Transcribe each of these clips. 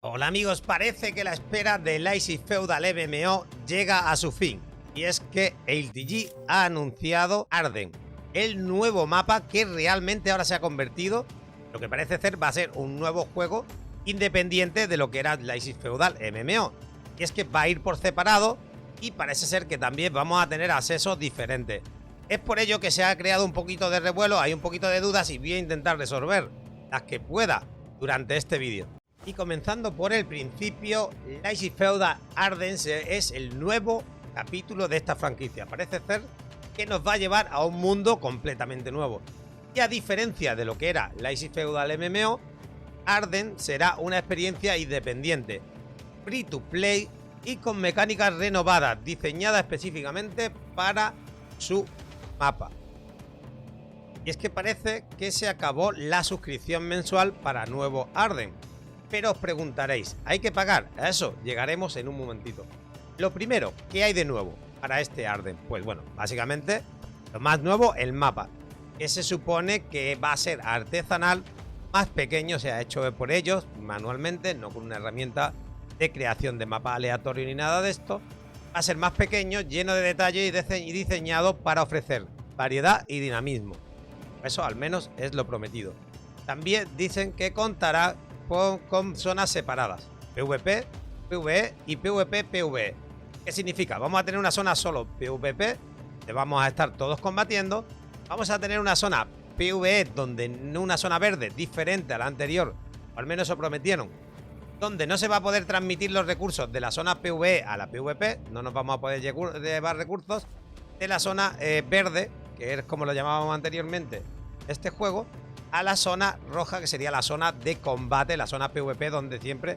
Hola amigos, parece que la espera de Lazy Feudal MMO llega a su fin. Y es que LTG ha anunciado Arden, el nuevo mapa que realmente ahora se ha convertido, lo que parece ser va a ser un nuevo juego independiente de lo que era Lazy Feudal MMO. Y es que va a ir por separado y parece ser que también vamos a tener accesos diferentes. Es por ello que se ha creado un poquito de revuelo, hay un poquito de dudas y voy a intentar resolver las que pueda durante este vídeo. Y comenzando por el principio, Lazy Feudal Arden es el nuevo capítulo de esta franquicia. Parece ser que nos va a llevar a un mundo completamente nuevo. Y a diferencia de lo que era Lazy Feudal MMO, Arden será una experiencia independiente, free to play y con mecánicas renovadas, diseñadas específicamente para su mapa. Y es que parece que se acabó la suscripción mensual para nuevo Arden. Pero os preguntaréis, ¿hay que pagar? A eso llegaremos en un momentito. Lo primero, ¿qué hay de nuevo para este Arden? Pues bueno, básicamente lo más nuevo, el mapa, que se supone que va a ser artesanal, más pequeño, se ha hecho por ellos manualmente, no con una herramienta de creación de mapa aleatorio ni nada de esto. Va a ser más pequeño, lleno de detalle y diseñado para ofrecer variedad y dinamismo. Eso al menos es lo prometido. También dicen que contará con zonas separadas, PvP, PvE y PvP-PvE. ¿Qué significa? Vamos a tener una zona solo PvP, donde vamos a estar todos combatiendo. Vamos a tener una zona PvE, donde una zona verde diferente a la anterior, o al menos eso prometieron, donde no se va a poder transmitir los recursos de la zona PvE a la PvP, no nos vamos a poder llevar recursos de la zona verde, que es como lo llamábamos anteriormente este juego, a la zona roja, que sería la zona de combate, la zona PvP, donde siempre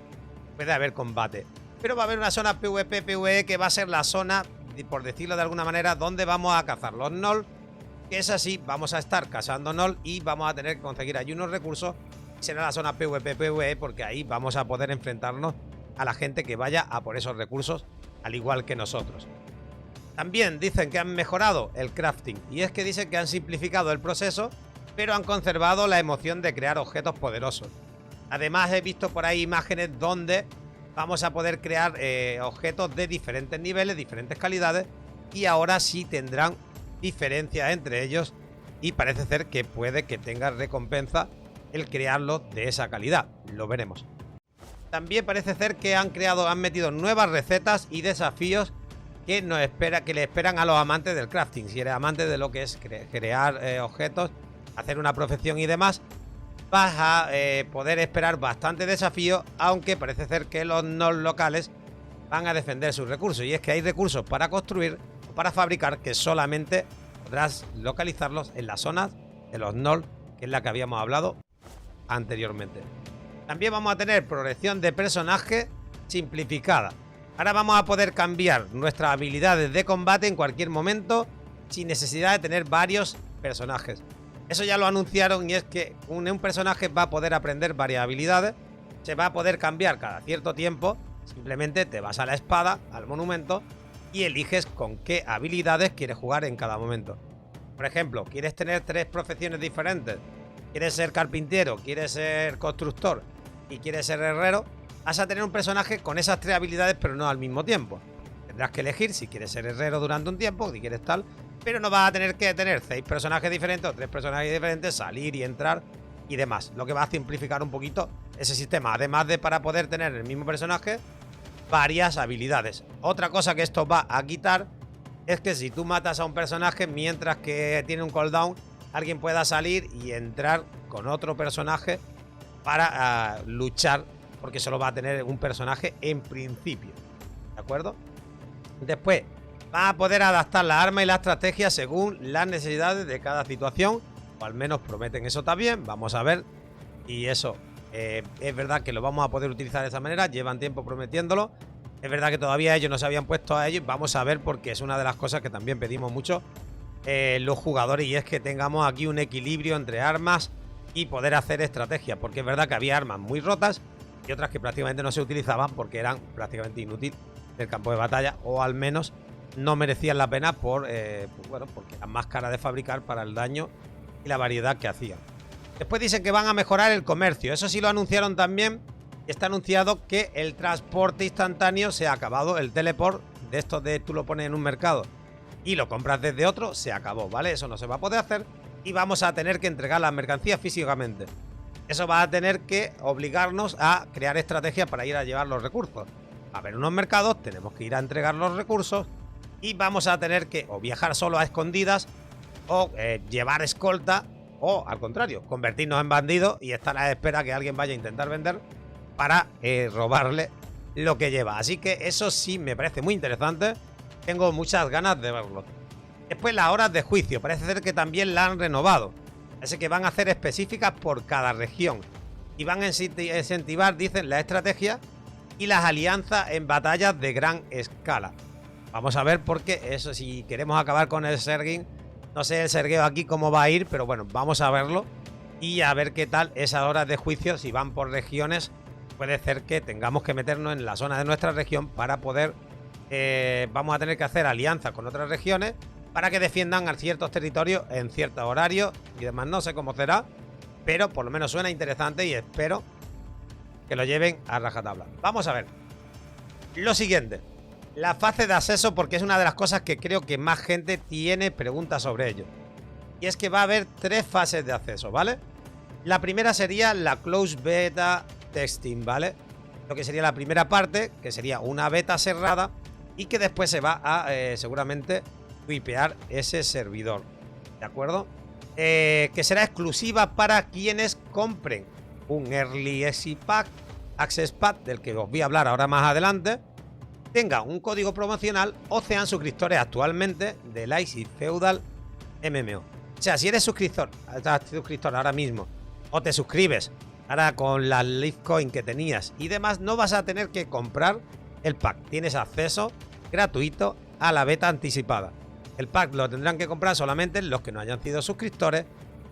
puede haber combate. Pero va a haber una zona PvP-PvE que va a ser la zona, por decirlo de alguna manera, donde vamos a cazar los Gnoll, que es así, vamos a estar cazando Gnoll y vamos a tener que conseguir allí unos recursos. Será la zona PvP-PvE porque ahí vamos a poder enfrentarnos a la gente que vaya a por esos recursos, al igual que nosotros. También dicen que han mejorado el crafting, y es que dicen que han simplificado el proceso, pero han conservado la emoción de crear objetos poderosos. Además, he visto por ahí imágenes donde vamos a poder crear objetos de diferentes niveles, diferentes calidades, y ahora sí tendrán diferencias entre ellos, y parece ser que puede que tenga recompensa el crearlos de esa calidad. Lo veremos. También parece ser que han metido nuevas recetas y desafíos que le esperan a los amantes del crafting. Si eres amante de lo que es crear objetos, hacer una profesión y demás, vas a poder esperar bastante desafío, aunque parece ser que los Gnoll locales van a defender sus recursos. Y es que hay recursos para construir o para fabricar que solamente podrás localizarlos en las zonas de los Gnoll, que es la que habíamos hablado anteriormente. También vamos a tener progresión de personaje simplificada. Ahora vamos a poder cambiar nuestras habilidades de combate en cualquier momento sin necesidad de tener varios personajes. Eso ya lo anunciaron, y es que un personaje va a poder aprender varias habilidades. Se va a poder cambiar cada cierto tiempo. Simplemente te vas a la espada, al monumento, y eliges con qué habilidades quieres jugar en cada momento. Por ejemplo, quieres tener 3 profesiones diferentes. Quieres ser carpintero, quieres ser constructor y quieres ser herrero. Vas a tener un personaje con esas 3 habilidades, pero no al mismo tiempo. Tendrás que elegir si quieres ser herrero durante un tiempo, si quieres tal, pero no vas a tener que tener 6 personajes diferentes o 3 personajes diferentes, salir y entrar y demás. Lo que va a simplificar un poquito ese sistema, además de para poder tener el mismo personaje varias habilidades. Otra cosa que esto va a quitar es que si tú matas a un personaje mientras que tiene un cooldown, alguien pueda salir y entrar con otro personaje para luchar, porque solo va a tener un personaje en principio, ¿de acuerdo? Después va a poder adaptar la arma y la estrategia según las necesidades de cada situación, o al menos prometen eso también. Vamos a ver. Y eso es verdad que lo vamos a poder utilizar de esa manera. Llevan tiempo prometiéndolo. Es verdad que todavía ellos no se habían puesto a ello. Vamos a ver, porque es una de las cosas que también pedimos mucho los jugadores, y es que tengamos aquí un equilibrio entre armas y poder hacer estrategia, porque es verdad que había armas muy rotas y otras que prácticamente no se utilizaban porque eran prácticamente inútiles del campo de batalla, o al menos no merecían la pena porque eran más caras de fabricar para el daño y la variedad que hacían. Después dicen que van a mejorar el comercio. Eso sí lo anunciaron también, Está anunciado que el transporte instantáneo se ha acabado, el teleport de estos de tú lo pones en un mercado y lo compras desde otro, se acabó, ¿vale? Eso no se va a poder hacer y vamos a tener que entregar las mercancías físicamente. Eso va a tener que obligarnos a crear estrategias para ir a llevar los recursos. Va a haber unos mercados, tenemos que ir a entregar los recursos y vamos a tener que o viajar solo a escondidas o llevar escolta o, al contrario, convertirnos en bandidos y estar a la espera que alguien vaya a intentar vender para robarle lo que lleva. Así que eso sí me parece muy interesante. Tengo muchas ganas de verlo. Después las horas de juicio. Parece ser que también la han renovado. Así que van a hacer específicas por cada región. Y van a incentivar, dicen, la estrategia y las alianzas en batallas de gran escala. Vamos a ver porque eso, si queremos acabar con el Sergin, no sé el sergueo aquí cómo va a ir, pero bueno, vamos a verlo. Y a ver qué tal esas horas de juicio, si van por regiones. Puede ser que tengamos que meternos en la zona de nuestra región para poder... vamos a tener que hacer alianzas con otras regiones para que defiendan a ciertos territorios en ciertos horarios y demás. No sé cómo será, pero por lo menos suena interesante y espero que lo lleven a rajatabla. Vamos a ver. Lo siguiente. La fase de acceso, porque es una de las cosas que creo que más gente tiene preguntas sobre ello. Y es que va a haber 3 fases de acceso, ¿vale? La primera sería la Close Beta Testing, ¿vale? Lo que sería la primera parte, que sería una beta cerrada y que después se va a seguramente wipear ese servidor, ¿de acuerdo? Que será exclusiva para quienes compren un Early Access Pack, del que os voy a hablar ahora más adelante, tengan un código promocional o sean suscriptores actualmente del Icy Feudal MMO. O sea, si eres suscriptor ahora mismo o te suscribes ahora con la Litecoin que tenías y demás, no vas a tener que comprar el pack. Tienes acceso gratuito a la beta anticipada. El pack lo tendrán que comprar solamente los que no hayan sido suscriptores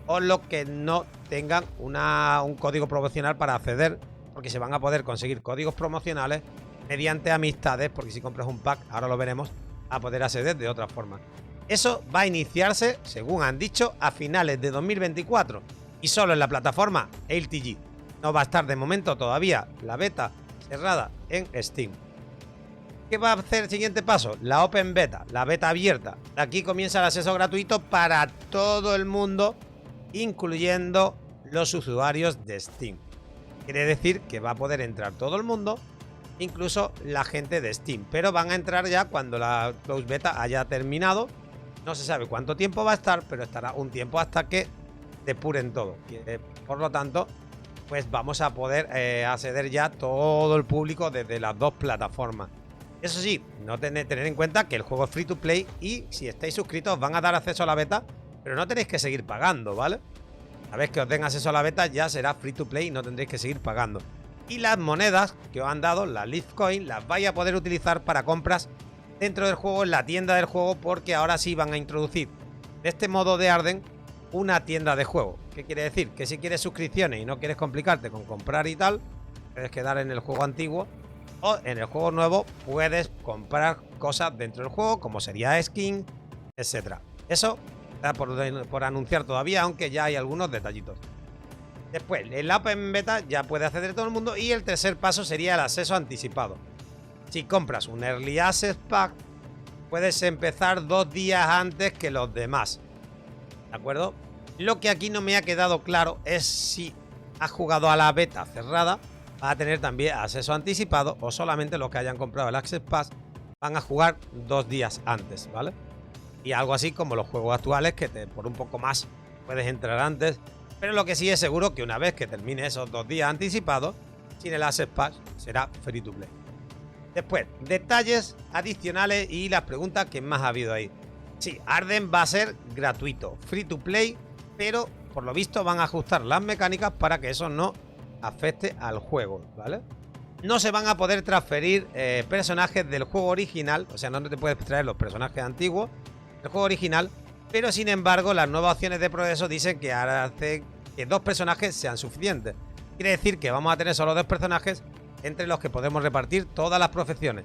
o los que no tengan un código promocional para acceder, porque se van a poder conseguir códigos promocionales mediante amistades, porque si compras un pack, ahora lo veremos, a poder acceder de otra forma. Eso va a iniciarse, según han dicho, a finales de 2024 y solo en la plataforma LTG. No va a estar de momento todavía la beta cerrada en Steam. ¿Qué va a hacer el siguiente paso? La Open Beta, la beta abierta. Aquí comienza el acceso gratuito para todo el mundo, incluyendo los usuarios de Steam. Quiere decir que va a poder entrar todo el mundo, incluso la gente de Steam. Pero van a entrar ya cuando la Close Beta haya terminado. No se sabe cuánto tiempo va a estar, pero estará un tiempo hasta que depuren todo. Por lo tanto, pues vamos a poder acceder ya todo el público desde las dos plataformas. Eso sí, no tener en cuenta que el juego es free to play y si estáis suscritos os van a dar acceso a la beta, pero no tenéis que seguir pagando, ¿vale? Una vez que os den acceso a la beta ya será free to play y no tendréis que seguir pagando. Y las monedas que os han dado, las Litecoin, las vais a poder utilizar para compras dentro del juego, en la tienda del juego, porque ahora sí van a introducir de este modo de Arden una tienda de juego. ¿Qué quiere decir? Que si quieres suscripciones y no quieres complicarte con comprar y tal, puedes quedar en el juego antiguo o en el juego nuevo puedes comprar cosas dentro del juego, como sería skin, etcétera. Eso está por anunciar todavía, aunque ya hay algunos detallitos. Después, el Open Beta ya puede acceder todo el mundo y el tercer paso sería el acceso anticipado. Si compras un Early Access Pack, puedes empezar 2 días antes que los demás. ¿De acuerdo? Lo que aquí no me ha quedado claro es si has jugado a la beta cerrada, va a tener también acceso anticipado o solamente los que hayan comprado el Access Pass van a jugar 2 días antes, ¿vale? Y algo así como los juegos actuales que por un poco más puedes entrar antes. Pero lo que sí es seguro que una vez que termine esos 2 días anticipados, sin el Access Pass será free to play. Después, detalles adicionales y las preguntas que más ha habido ahí. Sí, Arden va a ser gratuito, free to play, pero por lo visto van a ajustar las mecánicas para que eso no afecte al juego, ¿vale? No se van a poder transferir personajes del juego original, o sea, no te puedes traer los personajes antiguos del juego original, pero sin embargo las nuevas opciones de progreso dicen que ahora hace que 2 personajes sean suficientes. Quiere decir que vamos a tener solo 2 personajes entre los que podemos repartir todas las profesiones.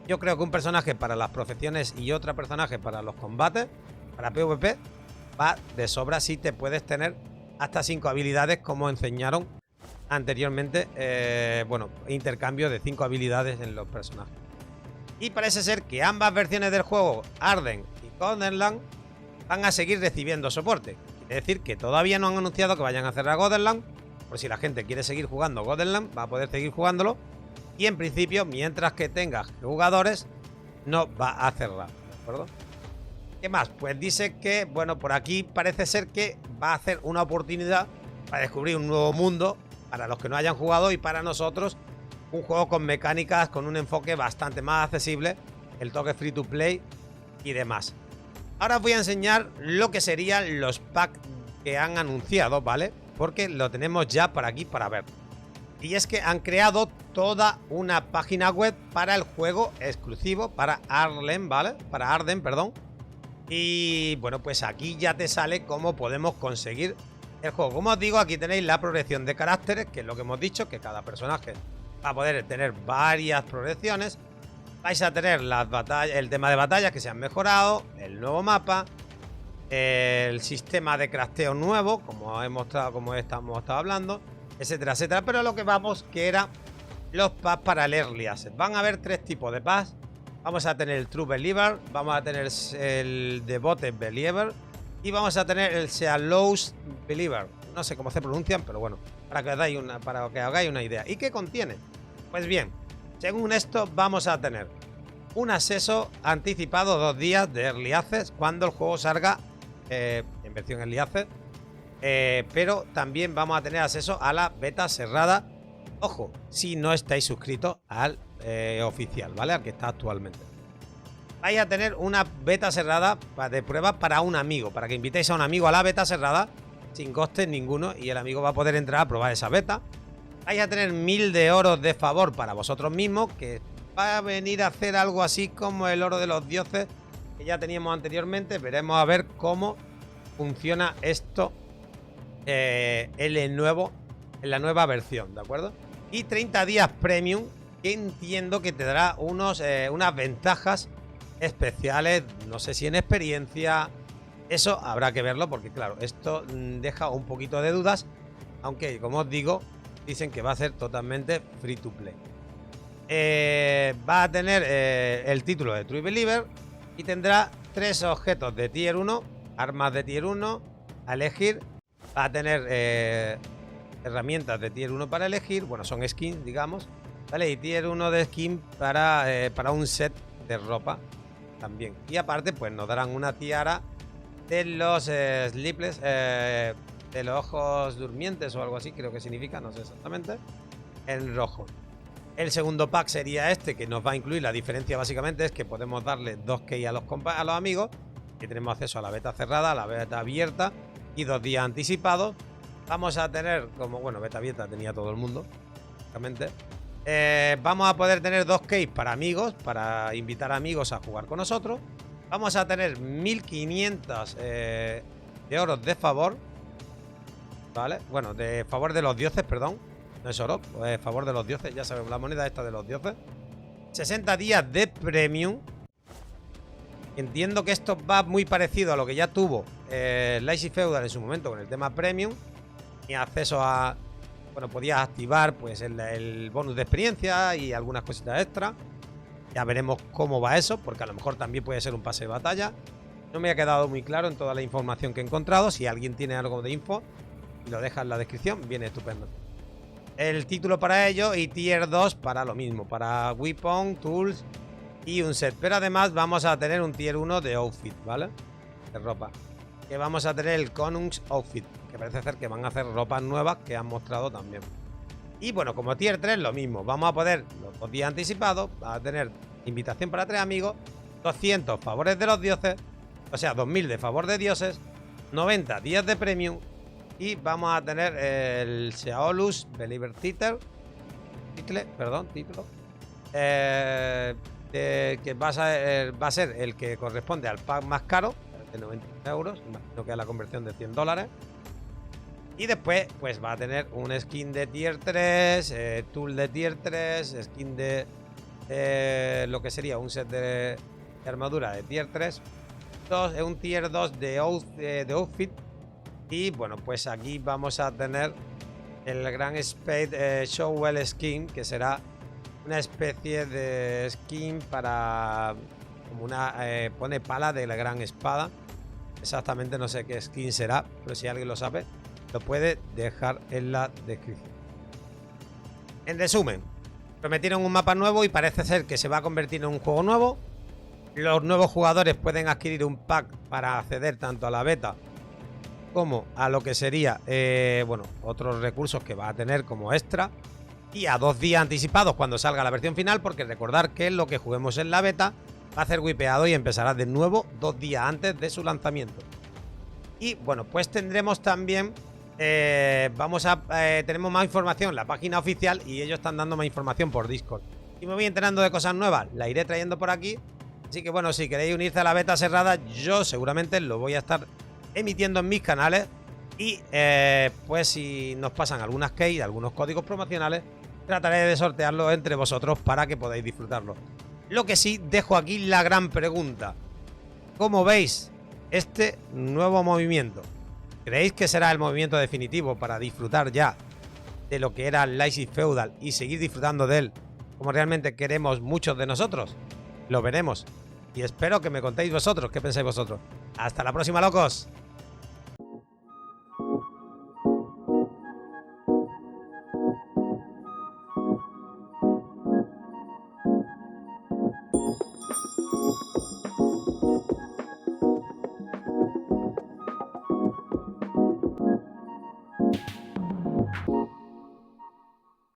Yo creo que un personaje para las profesiones y otro personaje para los combates, para PvP, va de sobra si te puedes tener hasta 5 habilidades como enseñaron anteriormente, bueno, intercambio de 5 habilidades en los personajes. Y parece ser que ambas versiones del juego, Arden y Goldenland, van a seguir recibiendo soporte. Quiere decir que todavía no han anunciado que vayan a cerrar Goldenland. Por si la gente quiere seguir jugando Goldenland, va a poder seguir jugándolo. Y en principio, mientras que tenga jugadores, no va a cerrar. ¿De acuerdo? ¿Qué más? Pues dice que, bueno, por aquí parece ser que va a hacer una oportunidad para descubrir un nuevo mundo para los que no hayan jugado y para nosotros un juego con mecánicas, con un enfoque bastante más accesible, el toque free to play y demás. Ahora os voy a enseñar lo que serían los packs que han anunciado, ¿vale? Porque lo tenemos ya por aquí para ver. Y es que han creado toda una página web para el juego exclusivo, para Arden, ¿vale? Para Arden, perdón. Y bueno, pues aquí ya te sale cómo podemos conseguir el juego. Como os digo, aquí tenéis la progresión de caracteres, que es lo que hemos dicho, que cada personaje va a poder tener varias progresiones. Vais a tener las batallas, el tema de batallas que se han mejorado, el nuevo mapa, el sistema de crafteo nuevo, como estamos hablando, etcétera, etcétera. Pero lo que vamos, que era los packs para el Early Access. Van a haber 3 tipos de packs. Vamos a tener el True Believer, vamos a tener el Devoted Believer y vamos a tener el Sealous Believer. No sé cómo se pronuncian, pero bueno, para que hagáis una idea. ¿Y qué contiene? Pues bien, según esto vamos a tener un acceso anticipado 2 días de Early Access cuando el juego salga en versión Early Access, pero también vamos a tener acceso a la beta cerrada. Ojo, si no estáis suscritos al oficial, ¿vale? Al que está actualmente. Vais a tener una beta cerrada de prueba para un amigo, para que invitéis a un amigo a la beta cerrada sin coste ninguno y el amigo va a poder entrar a probar esa beta. Vais a tener 1000 de oro de favor para vosotros mismos, que va a venir a hacer algo así como el oro de los dioses que ya teníamos anteriormente. Veremos a ver cómo funciona esto en la nueva versión, ¿de acuerdo? Y 30 días premium, que entiendo que te dará unas ventajas especiales, no sé si en experiencia, eso habrá que verlo porque claro, esto deja un poquito de dudas, aunque como os digo, dicen que va a ser totalmente free to play. Va a tener el título de True Believer y tendrá 3 objetos de tier 1, armas de tier 1 a elegir. Va a tener herramientas de tier 1 para elegir, bueno, son skins, digamos, ¿vale? Y tier 1 de skin para un set de ropa también. Y aparte, pues nos darán una tiara de los sleepless, de los ojos durmientes o algo así, creo que significa, no sé exactamente, en rojo. El segundo pack sería este, que nos va a incluir, la diferencia básicamente es que podemos darle 2 keys a los amigos, que tenemos acceso a la beta cerrada, a la beta abierta y 2 días anticipados. Vamos a tener, como bueno, beta abierta tenía todo el mundo, básicamente. Vamos a poder tener 2 keys para amigos, para invitar amigos a jugar con nosotros. Vamos a tener 1500 de oros de favor, ¿vale? Bueno, de favor de los dioses, perdón. No es oro, favor de los dioses, ya sabemos, la moneda esta de los dioses. 60 días de premium. Entiendo que esto va muy parecido a lo que ya tuvo Lazy Feudal en su momento con el tema premium. Y acceso a... Bueno, podías activar pues el bonus de experiencia y algunas cositas extra. Ya veremos cómo va eso, porque a lo mejor también puede ser un pase de batalla. No me ha quedado muy claro en toda la información que he encontrado. Si alguien tiene algo de info y lo deja en la descripción, viene estupendo. El título para ello y tier 2 para lo mismo, para weapon, tools y un set. Pero además vamos a tener un tier 1 de outfit, ¿vale? De ropa. Que vamos a tener el Konungs Outfit, que parece ser que van a hacer ropas nuevas que han mostrado también. Y bueno, como tier 3 lo mismo, vamos a poder los 2 días anticipados, va a tener invitación para 3 amigos, 200 favores de los dioses, o sea, 2000 de favor de dioses, 90 días de premium y vamos a tener el Sealous Believer título, que va a ser el que corresponde al pack más caro, de 90 euros, imagino que es la conversión de $100. Y después, pues va a tener un skin de tier 3, tool de tier 3, skin de lo que sería un set de armadura de tier 3, un tier 2 de outfit. Y bueno, pues aquí vamos a tener el Grand Spade Showwell Skin, que será una especie de skin para... como una... pone pala de la gran espada. Exactamente no sé qué skin será, pero si alguien lo sabe, lo puede dejar en la descripción. En resumen, prometieron un mapa nuevo y parece ser que se va a convertir en un juego nuevo. Los nuevos jugadores pueden adquirir un pack para acceder tanto a la beta como a lo que sería, bueno, otros recursos que va a tener como extra. Y a 2 días anticipados cuando salga la versión final, porque recordar que lo que juguemos en la beta va a ser wipeado y empezará de nuevo 2 días antes de su lanzamiento. Y bueno, pues tendremos también, tenemos más información en la página oficial y ellos están dando más información por Discord. Y me voy enterando de cosas nuevas, la iré trayendo por aquí. Así que bueno, si queréis unirse a la beta cerrada, yo seguramente lo voy a estar emitiendo en mis canales. Y pues si nos pasan algunas keys, algunos códigos promocionales, trataré de sortearlo entre vosotros para que podáis disfrutarlo. Lo que sí, dejo aquí la gran pregunta. ¿Cómo veis este nuevo movimiento? ¿Creéis que será el movimiento definitivo para disfrutar ya de lo que era el Leipzig Feudal y seguir disfrutando de él como realmente queremos muchos de nosotros? Lo veremos. Y espero que me contéis vosotros qué pensáis vosotros. Hasta la próxima, locos.